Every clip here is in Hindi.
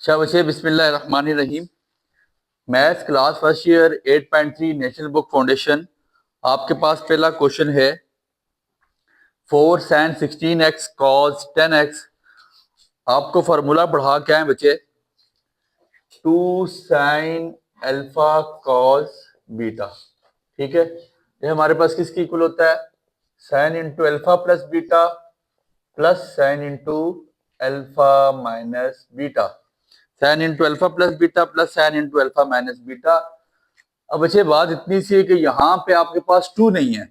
अच्छा बच्चे, बिस्मिल्लाहिर्रहमानिर्रहीम। Maths class first year 8.3 national book foundation. आपके पास पहला क्वेश्चन है 4 sin 16x cos 10x। आपको फार्मूला पढ़ा क्या है बच्चे? 2 sin अल्फा cos बीटा। ठीक है, ये हमारे पास किसकी इक्वल होता है? sin into alpha plus beta plus sin into alpha minus beta. Sine into alpha plus beta plus sine into alpha minus beta. अब बच्चे बात इतनी सी है कि यहाँ पे आपके पास 2 नहीं है।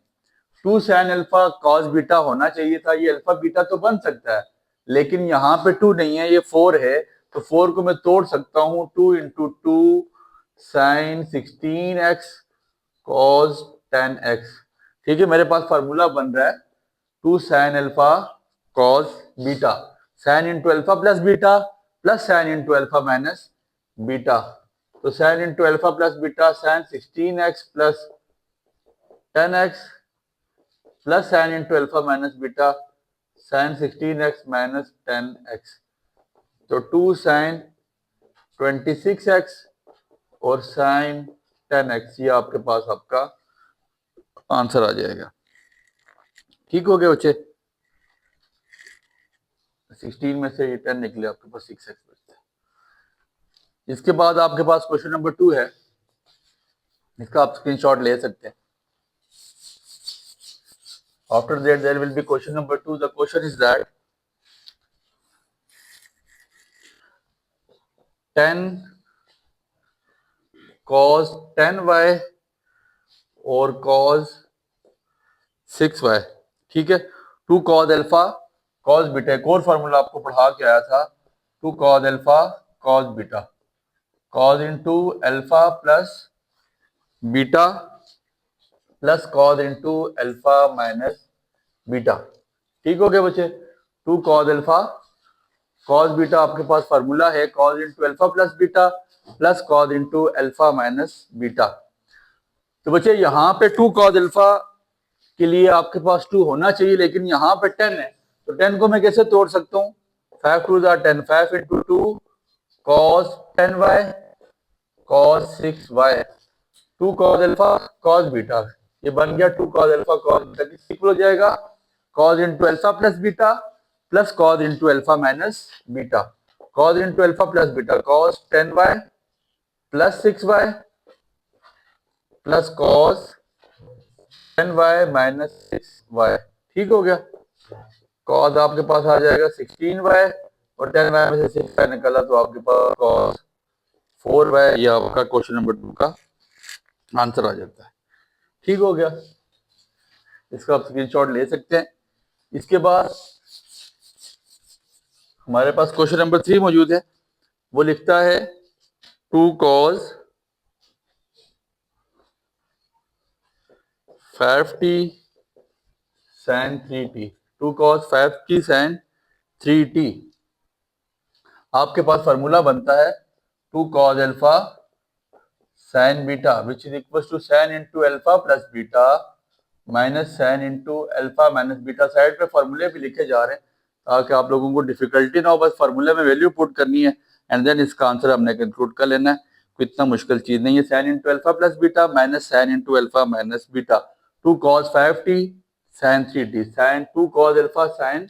2 साइन अल्फा कॉस बीटा होना चाहिए था, ये अल्फा बीटा तो बन सकता है, लेकिन यहाँ पे 2 नहीं है, ये 4 है। तो 4 को मैं तोड़ सकता हूँ, 2 into 2 sign 16x cos 10x। ठीक है, मेरे पास फार्मूला बन रहा है 2 sine alpha cos beta, sine into alpha plus beta plus sine into alpha minus beta. तो sine into alpha plus beta sine 16x plus 10x plus sine into alpha minus beta sine 16x minus 10x। तो 2 साइन 26x और साइन 10x, ये आपके पास आपका आंसर आ जाएगा। ठीक हो गया बच्चे? 16 में से ये 10 निकले, आपके पास 6x बचता है। इसके बाद आपके पास क्वेश्चन नंबर 2 है, इसका आप स्क्रीनशॉट ले सकते हैं। After that, there will be question number 2. The question is that 10 cos 10y और cos 6y। ठीक है, 2 cos अल्फा cos बीटा, एक और फार्मूला आपको पढ़ा के आया था, 2 cos alpha cos beta, cos into alpha plus beta plus cos into alpha minus beta. ठीक हो गया बच्चे? 2 cos अल्फा कॉस बीटा, आपके पास फार्मूला है cos into alpha plus beta plus cos into alpha minus beta. तो बच्चे यहाँ पे 2 कॉस अल्फा के लिए आपके पास 2 होना चाहिए, लेकिन यहाँ पे 10 है, तो 10 को मैं कैसे तोड़ सकता हूँ? 5 2 10, 5 into 2 cos 10y cos 6y, 2 cos alpha cos beta, ये बन गया 2 कॉस अल्फा कॉस बीटा, किसकी इक्वल हो जाएगा? Cos into alpha plus beta plus cos into alpha minus beta. Cos into alpha plus beta cos 10y plus 6y plus cos 10y minus 6y। ठीक हो गया? कॉस आपके पास आ जाएगा 16y और 10y में से 6y निकाला तो आपके पास कॉस 4y। ये आपका क्वेश्चन नंबर 2 का आंसर आ जाता है। ठीक हो गया, इसका आप स्क्रीनशॉट ले सकते हैं। इसके बाद हमारे पास क्वेश्चन नंबर 3 मौजूद है, वो लिखता है 2 cos 5t sin 3t, 2 cos 5t sin 3t। आपके पास फार्मूला बनता है 2 cos alpha sin beta which is equal to sin into alpha plus beta minus sin into alpha minus beta. Side पे फार्मूले भी लिखे जा रहे हैं ताकि आप लोगों को डिफिकल्टी ना हो, बस फार्मूले में वैल्यू पुट करनी है एंड देन इसका आंसर हमने कंक्लूड कर लेना है। कोई इतना मुश्किल चीज नहीं है। sin into alpha plus beta minus sin into alpha minus beta, 2 cos 5t sin 3t, sin 2 cos alpha sin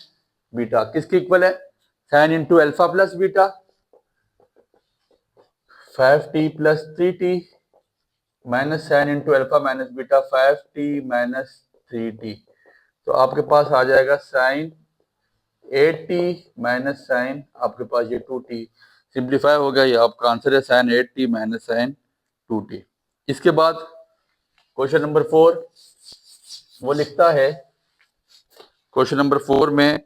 beta किसकी इक्वल है? sin into alpha plus beta 5t plus 3t minus sine into alpha minus beta 5t minus 3t। तो आपके पास आ जाएगा साइन 8t माइनस साइन आपके पास ये 2t, सिंप्लीफाई हो गया, ये आपका आंसर है sign 8t minus sign 2t। इसके बाद क्वेश्चन नंबर 4 वो लिखता है, क्वेश्चन नंबर 4 में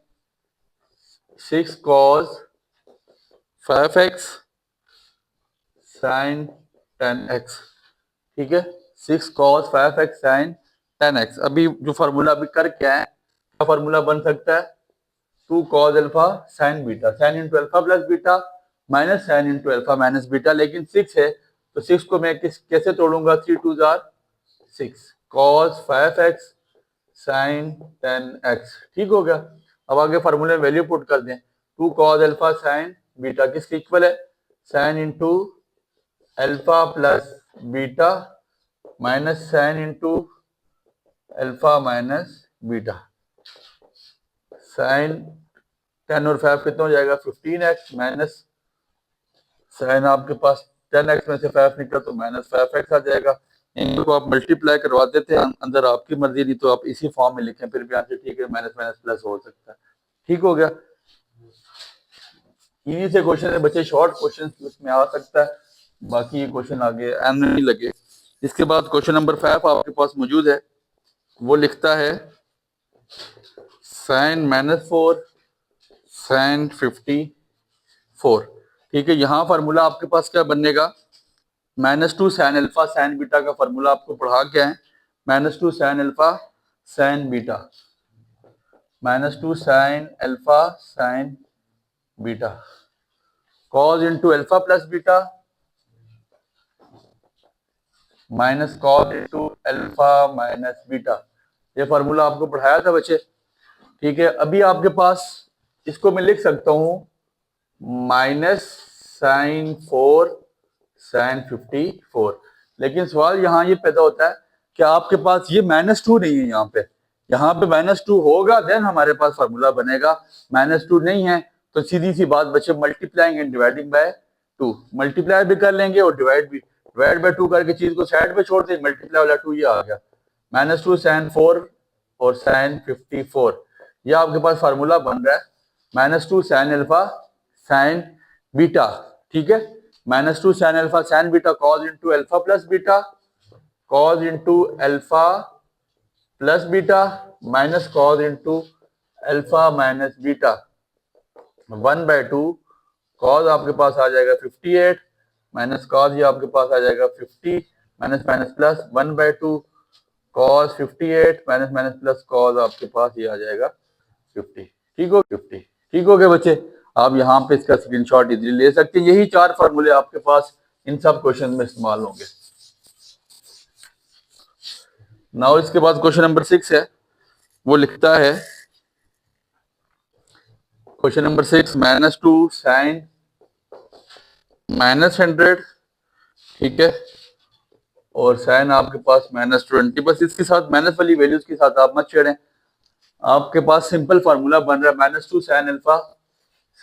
6 cos 5x sin 10x। ठीक है, 6 cos 5x sin 10x। अभी जो फार्मूला अभी कर क्या है, क्या फार्मूला बन सकता है? 2 cos alpha sin beta, sin into alpha plus beta minus sin into alpha minus beta, लेकिन 6 है तो 6 को मैं कैसे तोड़ूंगा? 3 2 6 cos 5x sin 10x। ठीक हो गया? अब आगे फार्मूले में वैल्यू पुट कर दें, 2 cos अल्फा sin बीटा किसके इक्वल है? Sine into alpha plus beta minus sine into alpha minus beta. Sine 10 और 5 कितना हो जाएगा 15x माइनस साइन आपके पास 10x में से 5 निकला तो माइनस 5x आ जाएगा। इनको आप मल्टीप्लाई करवा देते हैं अंदर आपकी मर्जी, नहीं तो आप इसी फॉर्म में लिखें फिर भी आंसर ठीक है, माइनस माइनस प्लस हो सकता है। ठीक हो गया। इन्हीं से क्वेश्चन है बच्चे, शॉर्ट क्वेश्चन उसमें आ सकता है, बाकी ये क्वेश्चन आगे आने नहीं लगे। इसके बाद क्वेश्चन नंबर 5 आपके पास मौजूद है, वो लिखता है साइन -4 साइन 54। ठीक है, यहाँ फार्मूला आपके पास क्या बनेगा, -2 साइन अल्फा साइन बीटा का फार्मूला आपको पढ़ा क्या है, -2 sine alpha sine beta, -2 sine alpha sine beta cause into alpha plus beta minus cos into alpha minus beta. ये फार्मूला आपको पढ़ाया था बच्चे। ठीक है, अभी आपके पास इसको मैं लिख सकता हूं माइनस साइन 4 साइन 54, लेकिन सवाल यहाँ ये पैदा होता है कि आपके पास ये -2 नहीं है, यहाँ पे -2 होगा देन हमारे पास फार्मूला बनेगा, -2 नहीं है तो सीधी सी बात बच्चे multiplying and dividing by 2, multiply भी कर लेंगे और डिवाइड बाय 2 करके चीज को साइड पे छोड़ दें, मल्टीप्लाई वाला 2 ये आ गया, -2 साइन 4 और साइन 54, ये आपके पास फार्मूला बन रहा है -2 साइन अल्फा साइन बीटा। ठीक है, -2 sine alpha sine beta cause into alpha plus beta cause into alpha plus beta minus cos into alpha minus beta 1/2 cause आपके पास आ जाएगा 58 माइनस कॉज ये आपके पास आ जाएगा 50 minus minus plus 1/2 cause 58 minus minus plus cos आपके पास ये आ जाएगा 50। ठीक हो 50। ठीक हो गया बच्चे, आप यहाँ पे इसका स्क्रीनशॉट इजीली ले सकते हैं। यही 4 फार्मूले आपके पास इन सब क्वेश्चन में इस्तेमाल होंगे। नाउ इसके बाद क्वेश्चन नंबर 6 है, वो लिखता है क्वेश्चन नंबर 6 -2 साइन -100। ठीक है, और साइन आपके पास -20, बस इसके साथ माइनस वाली वैल्यूज के साथ आप मत छेड़ें। आपके पास सिंपल फार्मूला बन रहा है -2 साइन अल्फा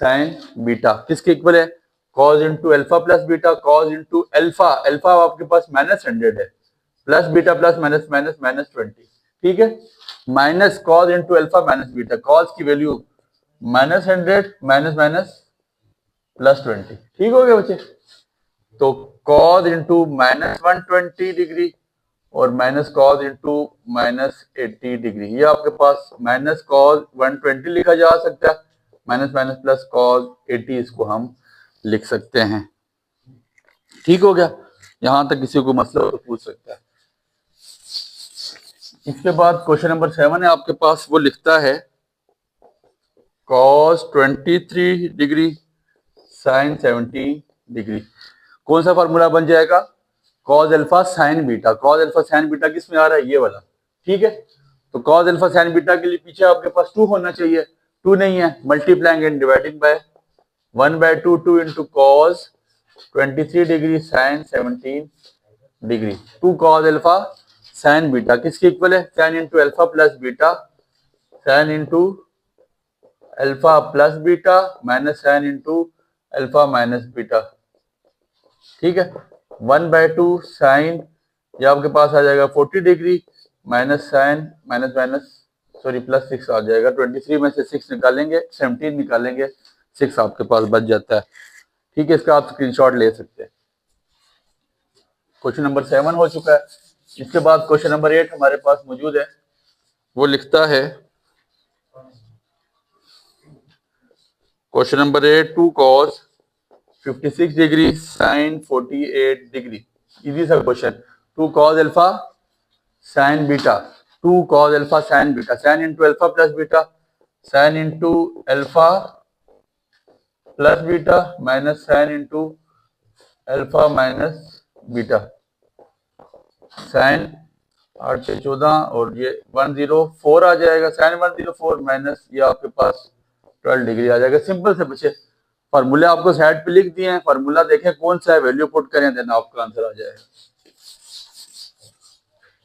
साइन बीटा किसके इक्वल है, cause into alpha plus beta cause into alpha, alpha आपके पास -100 है plus beta plus minus minus -20। ठीक है, minus cos into alpha minus beta, cause की वैल्यू -100 माइनस माइनस +20। ठीक हो गया बच्चे, तो कॉज इंटू -120 डिग्री और माइनस कॉज इंटू -80 डिग्री, ये आपके पास माइनस कॉज 120 लिखा जा सकता है, माइनस माइनस प्लस कॉज 80 इसको हम लिख सकते हैं। ठीक हो गया, यहां तक किसी को मसला तो पूछ सकता है। इसके बाद क्वेश्चन नंबर 7 है आपके पास, वो लिखता है cos 23 डिग्री साइन 17 डिग्री। कौन सा फार्मूला बन जाएगा, cos alpha sine beta, cos alpha sine beta किस में आ रहा है, ये वाला। ठीक है, तो cos अल्फा साइन बीटा के लिए पीछे आपके पास 2 होना चाहिए, 2 नहीं है, multiplying and dividing by 1/2 2 into cos 23 degree sine 17 degree 2 cos alpha sine beta किसके इक्वल है, sine into alpha plus beta sine into alpha plus beta minus sine into alpha minus beta. ठीक है, 1/2 साइन ये आपके पास आ जाएगा 40 degree minus sine minus minus sorry plus 6 आ जाएगा, 23 में से 6 निकालेंगे 17 निकालेंगे 6 आपके पास बच जाता है। ठीक है, इसका आप स्क्रीनशॉट ले सकते हैं। क्वेश्चन नंबर 7 हो चुका है। इसके बाद क्वेश्चन नंबर 8 हमारे पास मौजूद है, वो लिखता है question number 8 2 cos 56 degree sine 48 degree. Easy सा question, 2 cos alpha sine beta 2 cos alpha sine beta sine into alpha plus beta sine into alpha plus beta minus sine into alpha minus beta sine 8 से 14 और ये 104 आ जाएगा, साइन 104 माइनस ये आपके पास 12 डिग्री आ जाएगा। सिंपल से बच्चे फार्मूले आपको साइड पे लिख दिए हैं, फार्मूला देखें कौन सा है, वैल्यू पुट करें, देन आपका आंसर आ जाएगा।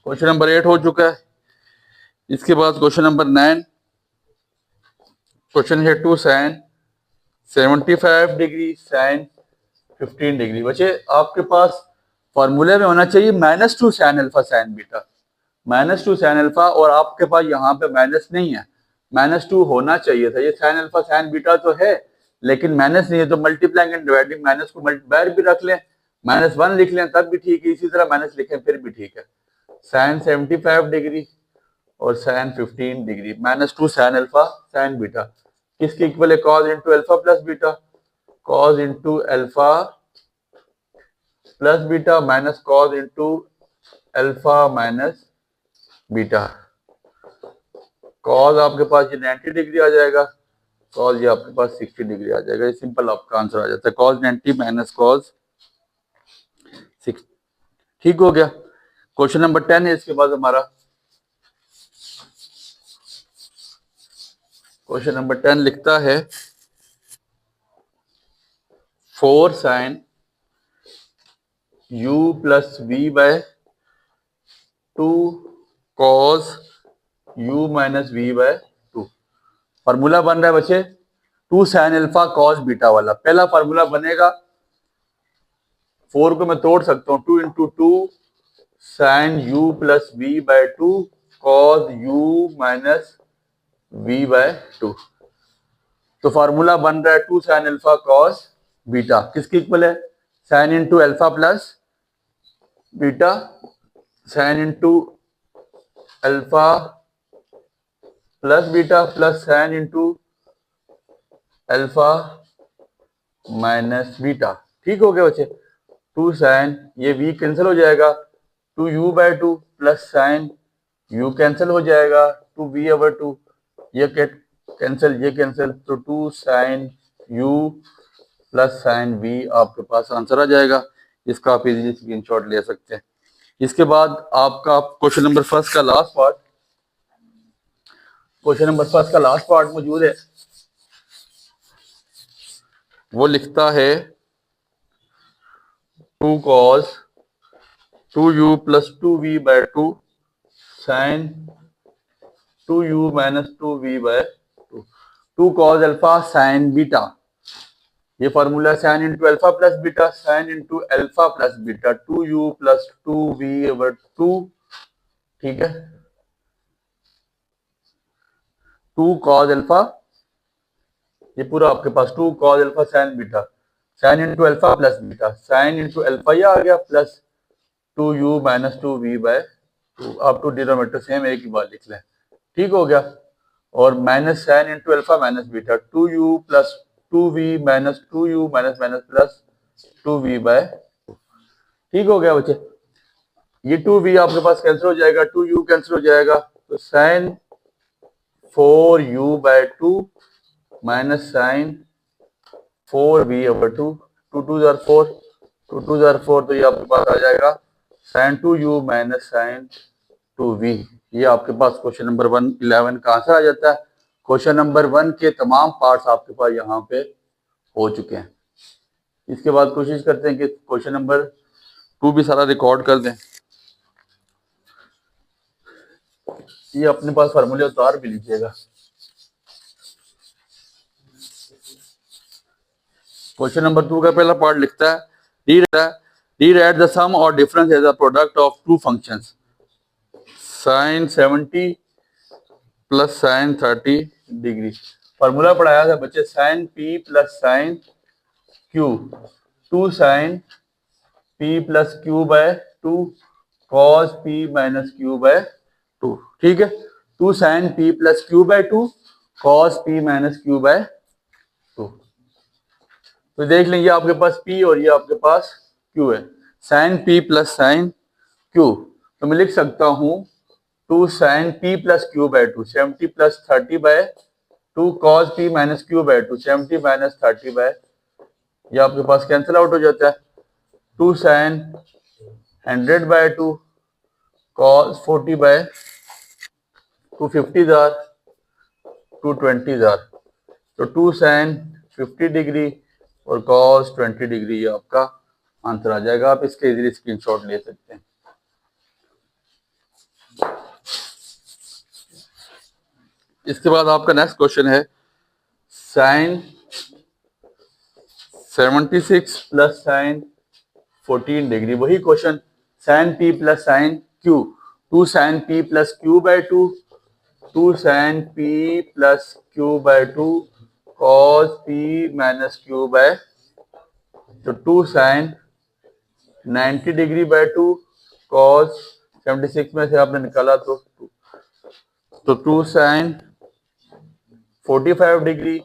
क्वेश्चन नंबर 8 हो चुका है। इसके बाद क्वेश्चन नंबर 9, क्वेश्चन है 2 sin 75 डिग्री sin 15 डिग्री। बच्चे आपके पास फार्मूले में होना चाहिए -2 sin alpha sin beta, -2 sin alpha, और आपके पास यहाँ पे माइनस नहीं है, -2 होना चाहिए था। ये sin अल्फा sin बीटा तो है लेकिन माइनस नहीं है, तो मल्टीप्लाइंग एंड डिवाइडिंग माइनस को मल्टीप्लायर भी रख लें, -1 लिख लें तब भी ठीक है, इसी तरह माइनस लिखें फिर भी ठीक है। sin 75 डिग्री और sin 15 degree, -2 sin alpha sin beta किसके इक्वल है, cos into alpha plus beta, cos into alpha plus beta minus cos into alpha minus beta. cos आपके पास ये 90 डिग्री आ जाएगा, cos ये आपके पास 60 डिग्री आ जाएगा। ये सिंपल आपका आंसर आ जाता है, cos 90 माइनस cos 60। ठीक हो गया। क्वेश्चन नंबर 10 है इसके बाद हमारा। क्वेश्चन नंबर 10 लिखता है 4 sin u plus v by 2 cos u minus v by 2। Formula बन रहा है बच्चे 2 sin अल्फा cos बीटा वाला। पहला फार्मूला बनेगा, 4 को मैं तोड़ सकता हूँ, 2 into 2 sin u plus v by 2 cos u minus v by 2। तो फार्मूला बन रहा है 2 sin अल्फा cos बीटा किसके इक्वल है, sin into alpha plus beta sin into alpha plus beta plus sin into alpha minus beta. ठीक हो गया बच्चे। 2 sin, ये v कैंसिल हो जाएगा, 2u by 2 plus sin u cancel हो जाएगा, 2v/2, ये कैंसिल ये कैंसिल, तो 2 sin u plus sin v आपके पास आंसर आ जाएगा। इसका आप इजीली स्क्रीनशॉट ले सकते हैं। इसके बाद आपका क्वेश्चन नंबर फर्स्ट का last part, question number first का लास्ट पार्ट मौजूद है। वो लिखता है 2 cos 2u plus 2v by 2 sin 2u minus 2v by 2, 2 cos alpha sin beta, ये formula sin into alpha plus beta sin into alpha plus beta 2u plus 2v/2। ठीक है, 2 cos अल्फा, ये पूरा आपके पास 2 cos alpha sin beta sin into alpha plus beta sin into alpha ये आ गया प्लस 2u माइनस 2v/2। आप टू डिनोमिनेटर सेम एक ही बात लिख लें। ठीक हो गया। और minus sin into alpha minus beta 2u plus 2v minus 2u minus minus plus 2v/2। ठीक हो गया बच्चे। ये 2v आपके पास कैंसिल हो जाएगा, 2u कैंसिल हो जाएगा, तो sin 4u/2 minus sin 4v/2, 2 2 jar 4, 2 2 jar 4, तो ये आपके पास आ जाएगा sin 2u minus sin 2v। ये आपके पास क्वेश्चन नंबर 11 का आंसर आ जाता है। क्वेश्चन नंबर 1 के तमाम पार्ट्स आपके पास यहाँ पे हो चुके हैं। इसके बाद कोशिश करते हैं कि क्वेश्चन नंबर 2 भी सारा रिकॉर्ड कर दें। ये अपने पास फार्मूले उतार भी लीजिएगा। क्वेश्चन नंबर 2 का पहला पार्ट लिखता है रीराइट द सम और difference as a product of two functions sin 70 plus sin 30 degree. Formula पढ़ाया था बच्चे sin p plus sin q, 2 sin p plus q by 2 cos p minus q by 2। ठीक है, 2 sin p plus q by 2 cos p minus q by 2। तो देख लें, ये आपके पास p और ये आपके पास q है। sin p plus sin q, तो मैं लिख सकता हूं 2 sin p plus q by 2, 70 plus 30 by 2 cos p minus q by 2, 70 minus 30 by, ये आपके पास कैंसिल आउट हो जाता है। 2 sin 100 बाय 2 cos 40 बाय 250 जार 220 जार, तो 2 sin 50 डिग्री और cos 20 डिग्री ये आपका आंसर आ जाएगा। आप इसके इजीली स्क्रीनशॉट ले सकते हैं। इसके बाद आपका नेक्स्ट क्वेश्चन है sin 76 प्लस sin 14 डिग्री। वही question sin p plus sin q, 2 sin p plus q by 2, 2 sin p plus q by 2 cos p minus q by, तो 2 sin 90 डिग्री बाय 2 cos 76 में से आपने निकाला तो 2 sin 45 डिग्री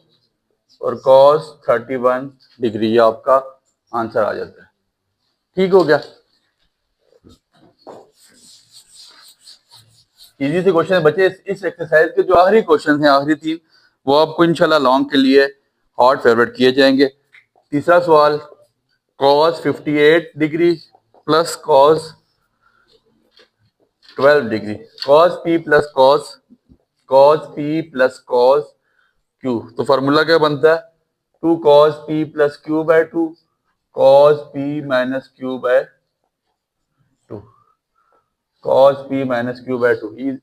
और cos 31 डिग्री, ये आपका आंसर आ जाता है। ठीक हो गया, इजी से क्वेश्चन बचे। इस एक्सरसाइज के जो आखिरी क्वेश्चन हैं, आखिरी 3, वो आपको इंशाल्लाह लॉन्ग के लिए हॉट फेवरेट किए जाएंगे। तीसरा सवाल cos 58 degree plus cos 12 degree, cos p plus cos p plus cos q, तो फार्मूला क्या बनता है 2 cos p plus q by 2 cos p minus q by 2, cos p minus q by 2।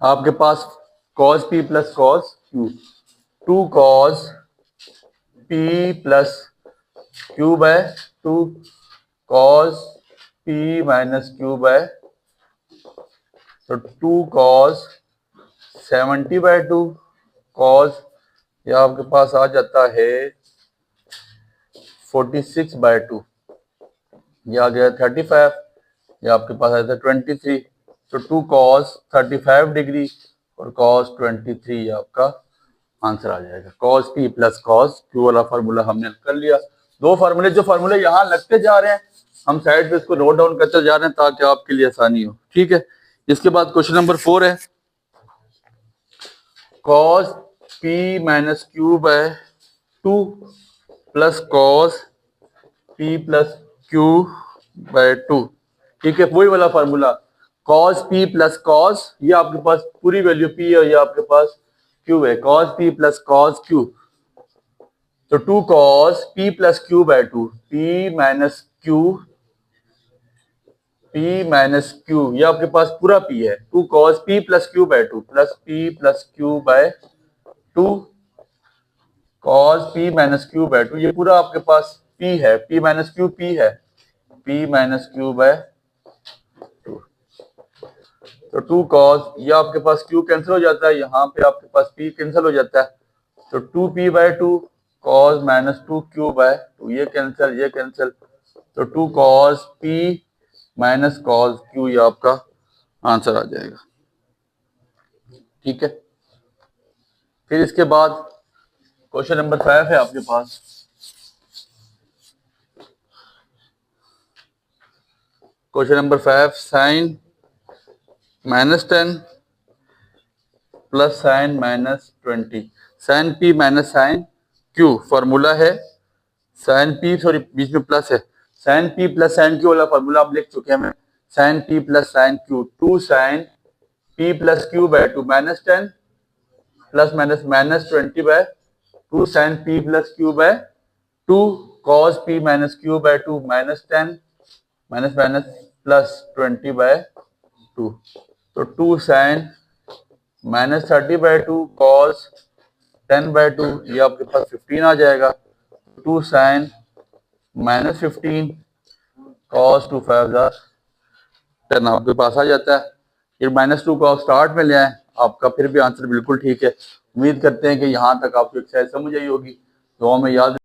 आपके पास cos p plus cos q, 2 cos p plus q by 2 cos p minus q by, तो 2 cos 70 बाय 2 cos, यह आपके पास आ जाता है 46 बाय 2, यह आ गया 35, यह आपके पास आया था 23, तो 2 cos 35 डिग्री और cos 23 ये आपका आंसर आ जाएगा। cos p plus cos q वाला फार्मूला हमने कर लिया। दो फार्मूले, जो फार्मूले यहाँ लगते जा रहे हैं हम साइड पे इसको नोट डाउन करते जा रहे हैं ताकि आपके लिए आसानी हो। ठीक है, इसके बाद क्वेश्चन नंबर 4 है cos p minus q by 2 plus cos p plus q by 2। ठीक है, वही वाला formula cos p plus cos, ये आपके पास पूरी वैल्यू p है, ये आपके पास q है, cos p plus cos q, तो 2 cos p plus q by 2, p minus q, ये आपके पास पूरा p है, 2 cos p plus q by 2 plus p plus q by 2 cos p minus q by 2, ये पूरा आपके पास p है, p माइनस q p है, p माइनस q बाय 2, तो 2 cos, ये आपके पास q कैंसिल हो जाता है, यहाँ पे आपके पास p कैंसिल हो जाता है, तो 2p bye 2 cos minus 2q bye 2, ये कैंसिल, तो 2 cos p minus cos q, ये आपका आंसर आ जाएगा। ठीक है, फिर इसके बाद क्वेश्चन नंबर 5 है आपके पास। Question number 5 sin -10 plus sin -20, sin p minus sin q, formula है sin p, सॉरी बीच में प्लस है, sin p plus sin q वाला फॉर्मूला आप लिख चुके हैं। sin p plus sin q, 2 sin p plus q by 2 minus 10 plus minus minus 20 by 2 sin p plus q by 2 cos p minus q by 2 minus 10 minus minus plus 20 by 2, तो 2 sin minus 30 by 2 cos 10 by 2, ये आपके पास 15 आ जाएगा, 2 sin माइनस 15 cos 2 5 10 आपके पास आ जाता है। फिर -2 को आप स्टार्ट में ले आए, आपका फिर भी आंसर बिल्कुल ठीक है। उम्मीद करते हैं कि यहाँ तक आपको एक्सरसाइज समझ आई होगी। दुआ में याद